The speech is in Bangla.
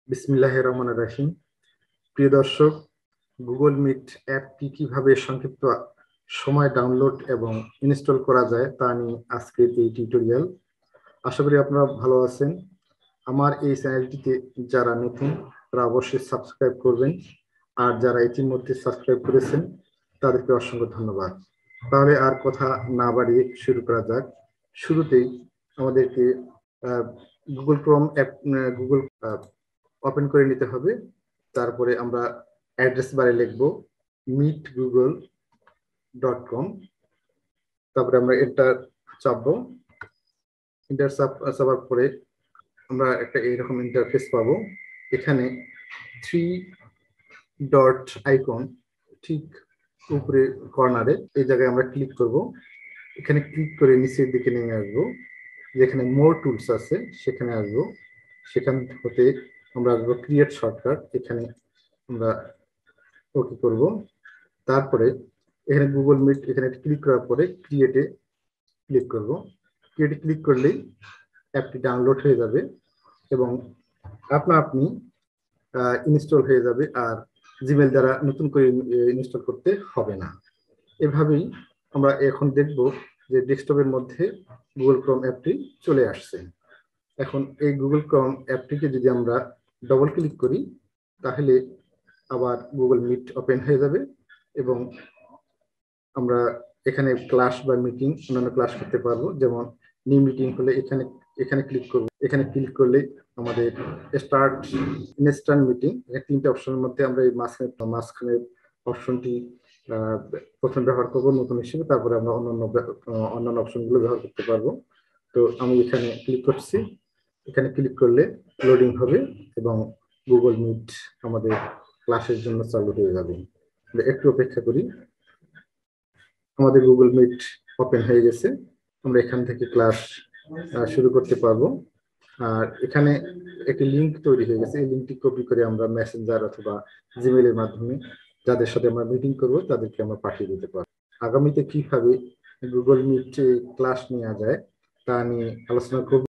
বিসমিল্লাহির রহমানির রহিম। প্রিয় দর্শক, গুগল মিট অ্যাপটি কিভাবে সংক্ষিপ্ত সময় ডাউনলোড এবং ইনস্টল করা যায় তা নিয়ে আজকের এই টিউটোরিয়াল। আশা করি আপনারা ভালো আছেন। আমার এই চ্যানেলটিতে যারা নতুন তারা অবশ্যই সাবস্ক্রাইব করবেন, আর যারা ইতিমধ্যে সাবস্ক্রাইব করেছেন তাদেরকে অসংখ্য ধন্যবাদ। তাহলে আর কথা না বাড়িয়ে শুরু করা যাক। শুরুতেই আমাদেরকে Google Chrome app Google open করে নিতে হবে। তারপরে আমরা অ্যাড্রেস বারে লিখব meetgoogle.com। তারপরে আমরা এন্টার চাপবো। এন্টার চাপার পরে আমরা একটা এইরকম ইন্টারফেস পাবো। এখানে 3 ডট আইকন ঠিক উপরে কর্নারে এই জায়গায় আমরা ক্লিক করব। এখানে ক্লিক করে নিচের দিকে নেমে আসবো, যেখানে মোর টুলস আছে সেখানে আসবো। সেখান হতে আমরা আসবো ক্রিয়েট শর্টকাট, এখানে আমরা ওকে করব। তারপরে এখানে গুগল মিট এখানে ক্লিক করার পরে ক্রিয়েটে ক্লিক করব। ক্রিয়েটে ক্লিক করলেই অ্যাপটি ডাউনলোড হয়ে যাবে এবং আপনি ইনস্টল হয়ে যাবে, আর জিমেল দ্বারা নতুন করে ইনস্টল করতে হবে না। এভাবেই আমরা এখন দেখব যে ডেস্কটপের মধ্যে গুগল ক্রোম অ্যাপটি চলে আসছে। এখন এই গুগল ক্রোম অ্যাপটিকে যদি আমরা ডবল ক্লিক করি তাহলে আবার গুগল মিট ওপেন হয়ে যাবে এবং আমরা এখানে ক্লাস বা মিটিং অন্যান্য ক্লাস করতে পারবো। যেমন নিউ মিটিং হলে এখানে এখানে ক্লিক করব। এখানে ক্লিক করলে আমাদের স্টার্ট ইনস্ট্যান্ট মিটিং, এই তিনটা অপশনের মধ্যে আমরা এই মাঝখানের অপশনটি প্রথম ব্যবহার করবো নতুন হিসেবে, তারপরে আমরা অন্যান্য অপশনগুলো ব্যবহার করতে পারবো। তো আমি এখানে ক্লিক করছি। এখানে ক্লিক করলে লোডিং হবে এবং গুগল মিট আমাদের ক্লাসের জন্য চালু হয়ে যাবে। একটু অপেক্ষা করি। আমাদের গুগল মিট ওপেন হয়ে গেছে। আমরা এখান থেকে ক্লাস শুরু করতে পারবো। আর এখানে একটি লিংক তৈরি হয়ে গেছে। এই লিংকটি কপি করে আমরা মেসেঞ্জার অথবা জিমেইলের মাধ্যমে যাদের সাথে আমরা মিটিং করব তাদেরকে আমরা পাঠিয়ে দিতে পারবো। আগামীতে কিভাবে গুগল মিট ক্লাস নেওয়া যায় তা নিয়ে আলোচনা করব।